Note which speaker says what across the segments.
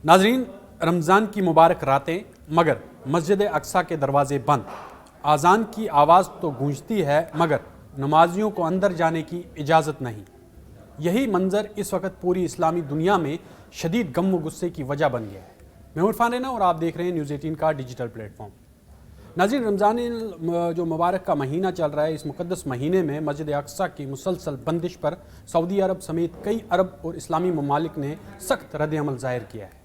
Speaker 1: नाजरीन, रमज़ान की मुबारक रातें, मगर मस्जिद अक्सा के दरवाजे बंद। आज़ान की आवाज़ तो गूंजती है मगर नमाजियों को अंदर जाने की इजाज़त नहीं। यही मंज़र इस वक्त पूरी इस्लामी दुनिया में शदीद गम व गुस्से की वजह बन गया है। मैं इरफान रैना और आप देख रहे हैं न्यूज़ 18 का डिजिटल प्लेटफॉर्म। नाज़रीन, रमज़ान जो मुबारक का महीना चल रहा है, इस मुक़द्दस महीने में मस्जिद अक्सा की मुसलसल बंदिश पर सऊदी अरब समेत कई अरब और इस्लामी ममालिक ने सख्त रद्द-ए-अमल ज़ाहिर किया है।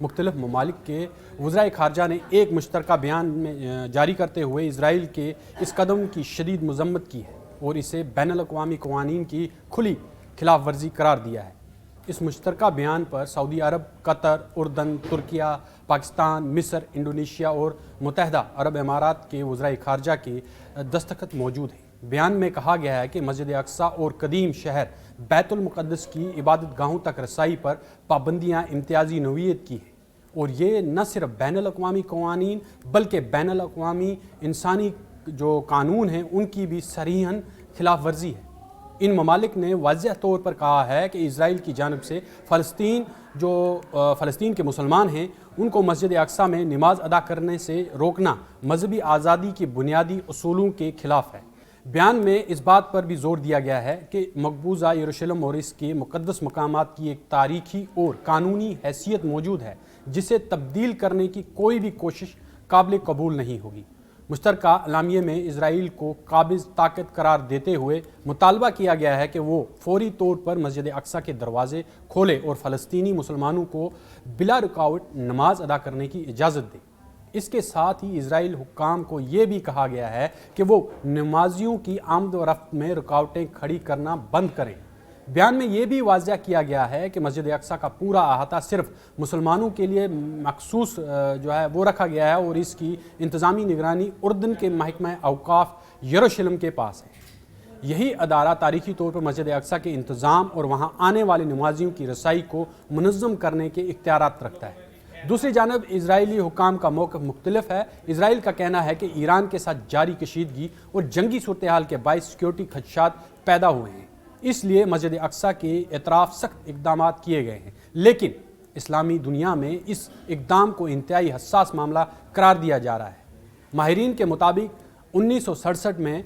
Speaker 1: मुख्तलिफ ममालिक के वज़राए ख़ारजा ने एक मुश्तरका बयान में जारी करते हुए इजराइल के इस कदम की शदीद मज़म्मत की है और इसे बैनुल अक़वामी क़वानीन की खुली खिलाफ वर्जी करार दिया है। इस मुश्तरका बयान पर सऊदी अरब, कतर, उर्दन, तुर्किया, पाकिस्तान, मिस्र, इंडोनेशिया और मुत्तहदा अरब इमारात के वज़राए ख़ारजा के दस्तखत मौजूद हैं। बयान में कहा गया है कि मस्जिद अक्सा और कदीम शहर बैतुल मुक़द्दस की इबादत गाहों तक रसाई पर पाबंदियाँ इम्तियाज़ी नौइयत की हैं और ये न सिर्फ बैनुल अक़वामी क़वानीन बल्कि बैनुल अक़वामी इंसानी जो कानून हैं उनकी भी सरीहन खिलाफ वर्जी है। इन ममालिक ने वाज़ेह तौर पर कहा है कि इजराइल की जानिब से फ़लस्तीन के मुसलमान हैं उनको मस्जिद अक्सा में नमाज अदा करने से रोकना मजहबी आज़ादी के बुनियादी उसूलों के खिलाफ है। बयान में इस बात पर भी जोर दिया गया है कि मकबूजा यरूशलेम और इसके मुक़द्दस मकामात की एक तारीखी और कानूनी हैसियत मौजूद है जिसे तब्दील करने की कोई भी कोशिश काबिल कबूल नहीं होगी। मुश्तरका अलामिये में इजराइल को काबिज़ ताकत करार देते हुए मुतालबा किया गया है कि वो फौरी तौर पर मस्जिद अक्सा के दरवाजे खोले और फ़लस्तीनी मुसलमानों को बिला रुकावट नमाज अदा करने की इजाज़त दे। इसके साथ ही इजराइल हुक्काम को ये भी कहा गया है कि वो नमाजियों की आमद व रफ्त में रुकावटें खड़ी करना बंद करें। बयान में ये भी वाज़ेह किया गया है कि मस्जिद अक्सा का पूरा अहाता सिर्फ मुसलमानों के लिए मखसूस जो है वो रखा गया है और इसकी इंतज़ामी निगरानी उर्दन के महकमा औकाफ यरूशलेम के पास है। यही अदारा तारीखी तौर पर मस्जिद अक्सा के इंतज़ाम और वहाँ आने वाले नमाजियों की रसाई को मुनज़्ज़म करने के इख्तियारात रखता है। दूसरी जानब इजरायली हुकाम का मौक़िफ़ मुख्तलिफ है। इजराइल का कहना है कि ईरान के साथ जारी कशीदगी और जंगी सूरत हाल के बायस सिक्योरिटी खदशात पैदा हुए हैं, इसलिए मस्जिद अक्सा के एतराफ़ सख्त इक़दाम किए गए हैं। लेकिन इस्लामी दुनिया में इस इक़दाम को इंतहाई हसास मामला करार दिया जा रहा है। माहिरीन के मुताबिक 1967 में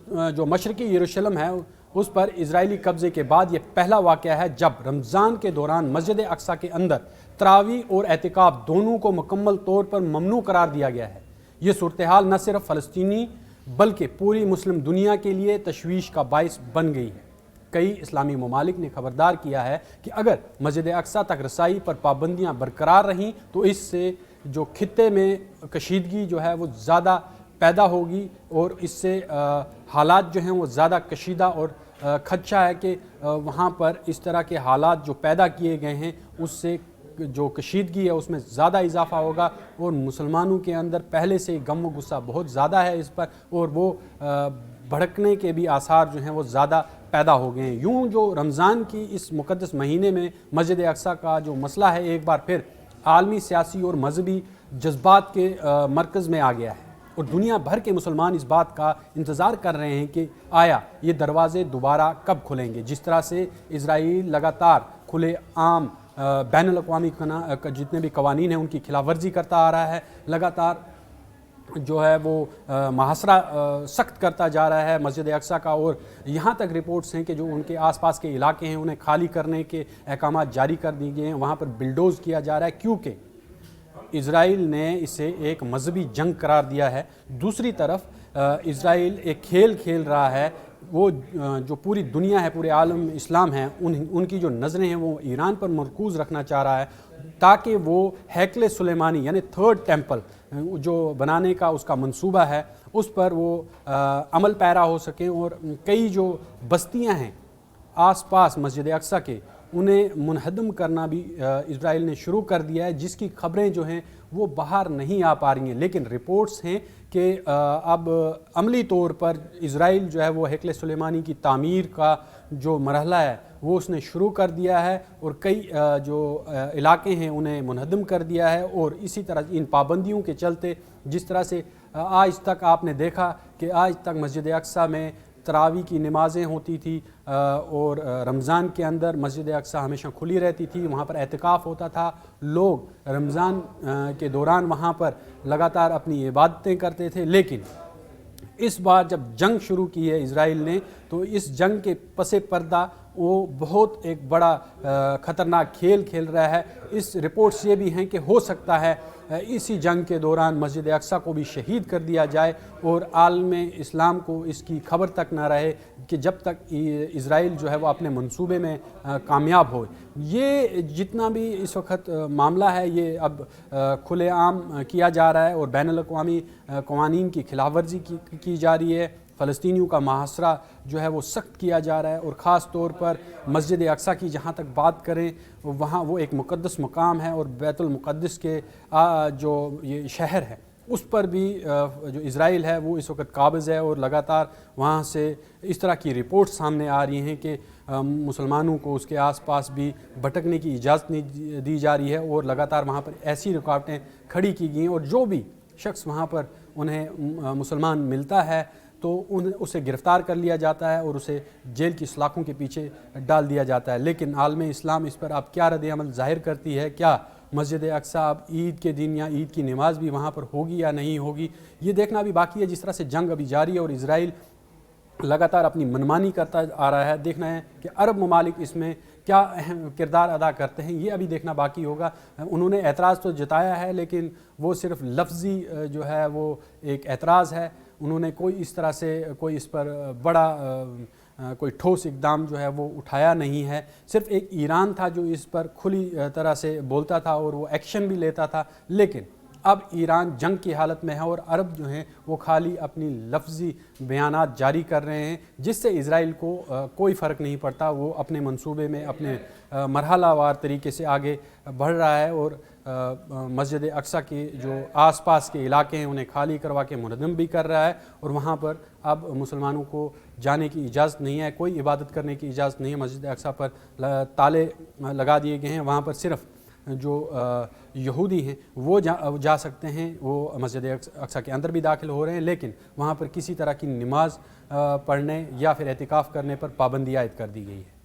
Speaker 1: जो मशरक़ी यरूशलेम है उस पर इजरायली कब्ज़े के बाद यह पहला वाक़या है जब रमज़ान के दौरान मस्जिद अक्सा के अंदर तरावी और एतिकाफ़ दोनों को मुकम्मल तौर पर ममनू करार दिया गया है। ये सूरत हाल न सिर्फ फ़लस्तीनी बल्कि पूरी मुस्लिम दुनिया के लिए तशवीश का बाइस बन गई है। कई इस्लामी ममालिक ने खबरदार किया है कि अगर मस्जिद अक्सा तक रसाई पर पाबंदियाँ बरकरार रहीं तो इससे जो खित्ते में कशीदगी जो है वो ज़्यादा पैदा होगी और इससे हालात जो हैं वो ज़्यादा कशीदा और खदशा है कि वहाँ पर इस तरह के हालात जो पैदा किए गए हैं उससे जो कशीदगी है उसमें ज़्यादा इजाफा होगा और मुसलमानों के अंदर पहले से गम व गुस्सा बहुत ज़्यादा है इस पर और वो भड़कने के भी आसार जो हैं वो ज़्यादा पैदा हो गए हैं। यूँ जो रमज़ान की इस मुक़द्दस महीने में मस्जिद अक्सा का जो मसला है एक बार फिर आलमी सियासी और मजहबी जज्बात के मरकज़ में आ गया है और दुनिया भर के मुसलमान इस बात का इंतज़ार कर रहे हैं कि आया ये दरवाज़े दोबारा कब खुलेंगे। जिस तरह से इजराइल लगातार खुले आम बैनुल अक़वामी जितने भी कवानीन हैं उनकी खिलाफ वर्जी करता आ रहा है, लगातार जो है वो मुहासरा सख्त करता जा रहा है मस्जिद अक्सा का और यहाँ तक रिपोर्ट्स हैं कि जो उनके आसपास के इलाके हैं उन्हें खाली करने के अहकाम जारी कर दिए गए हैं, वहाँ पर बिल्डोज़ किया जा रहा है क्योंकि इजराइल ने इसे एक मजहबी जंग करार दिया है। दूसरी तरफ इजराइल एक खेल खेल रहा है, वो जो पूरी दुनिया है, पूरे आलम इस्लाम है, उनकी जो नज़रें हैं वो ईरान पर मरकूज़ रखना चाह रहा है ताकि वो हैकल सुलेमानी यानी थर्ड टेम्पल जो बनाने का उसका मंसूबा है उस पर वो अमल पैरा हो सके और कई जो बस्तियां हैं आसपास मस्जिद अक्सा के उन्हें मुनहदम करना भी इजराइल ने शुरू कर दिया है, जिसकी खबरें जो हैं वो बाहर नहीं आ पा रही हैं। लेकिन रिपोर्ट्स हैं कि अब अमली तौर पर इजराइल जो है वो हैकल सुलेमानी की तामीर का जो मरहला है वो उसने शुरू कर दिया है और कई जो इलाके हैं उन्हें मुनहदम कर दिया है। और इसी तरह इन पाबंदियों के चलते जिस तरह से आज तक आपने देखा कि आज तक मस्जिद अक्सा में تراویح کی نمازیں ہوتی تھی اور رمضان کے اندر مسجد اقصیٰ ہمیشہ کھلی رہتی تھی، وہاں پر اعتکاف ہوتا تھا، لوگ رمضان کے دوران وہاں پر لگاتار اپنی عبادتیں کرتے تھے۔ لیکن اس بار جب جنگ شروع کی ہے اسرائیل نے، تو اس جنگ کے پس پردہ وہ بہت ایک بڑا خطرناک کھیل کھیل رہا ہے۔ اس رپورٹس یہ بھی ہیں کہ ہو سکتا ہے اسی جنگ کے دوران مسجد اقصیٰ کو بھی شہید کر دیا جائے اور عالم اسلام کو اس کی خبر تک نہ رہے کہ جب تک اسرائیل جو ہے وہ اپنے منصوبے میں کامیاب ہو۔ یہ جتنا بھی اس وقت معاملہ ہے یہ اب کھلے عام کیا جا رہا ہے اور بین الاقوامی قوانین کی خلاف ورزی کی جا رہی ہے۔ فلسطینیوں کا محاصرہ جو ہے وہ سخت کیا جا رہا ہے اور خاص طور پر مسجد اقصیٰ کی جہاں تک بات کریں، وہاں وہ ایک مقدس مقام ہے اور بیت المقدس کے جو یہ شہر ہے اس پر بھی جو اسرائیل ہے وہ اس وقت قابض ہے اور لگاتار وہاں سے اس طرح کی رپورٹ سامنے آ رہی ہیں کہ مسلمانوں کو اس کے آس پاس بھی بھٹکنے کی اجازت نہیں دی جا رہی ہے اور لگاتار وہاں پر ایسی رکاوٹیں کھڑی کی گئی ہیں اور جو بھی شخص وہاں پر انہیں مسلمان ملتا ہے تو اسے گرفتار کر لیا جاتا ہے اور اسے جیل کی سلاخوں کے پیچھے ڈال دیا جاتا ہے۔ لیکن عالم اسلام اس پر اب کیا رد عمل ظاہر کرتی ہے؟ کیا مسجد اقصیٰ اب عید کے دن یا عید کی نماز بھی وہاں پر ہوگی یا نہیں ہوگی، یہ دیکھنا بھی باقی ہے۔ جس طرح سے جنگ ابھی جاری ہے اور اسرائیل لگاتار اپنی منمانی کرتا آ رہا ہے، دیکھنا ہے کہ عرب ممالک اس میں کیا اہم کردار ادا کرتے ہیں، یہ ابھی دیکھنا باقی ہوگا۔ انہوں نے اعتراض تو جتایا ہے لیکن وہ صرف لفظی جو ہے وہ ایک اعتراض ہے، انہوں نے کوئی اس طرح سے کوئی اس پر بڑا کوئی ٹھوس اقدام جو ہے وہ اٹھایا نہیں ہے۔ صرف ایک ایران تھا جو اس پر کھلی طرح سے بولتا تھا اور وہ ایکشن بھی لیتا تھا، لیکن اب ایران جنگ کی حالت میں ہے اور عرب جو ہیں وہ خالی اپنی لفظی بیانات جاری کر رہے ہیں جس سے اسرائیل کو کوئی فرق نہیں پڑتا۔ وہ اپنے منصوبے میں اپنے مرحلہ وار طریقے سے آگے بڑھ رہا ہے اور مسجد اقصیٰ کے جو آس پاس کے علاقے ہیں انہیں خالی کروا کے منہدم بھی کر رہا ہے اور وہاں پر اب مسلمانوں کو جانے کی اجازت نہیں ہے، کوئی عبادت کرنے کی اجازت نہیں ہے۔ مسجد اقصیٰ پر تالے لگا دیے گئے ہیں، وہاں پر صرف جو یہودی ہیں وہ جا سکتے ہیں، وہ مسجد اقصیٰ کے اندر بھی داخل ہو رہے ہیں، لیکن وہاں پر کسی طرح کی نماز پڑھنے یا پھر اعتکاف کرنے پر پابندی عائد کر دی گئی ہے۔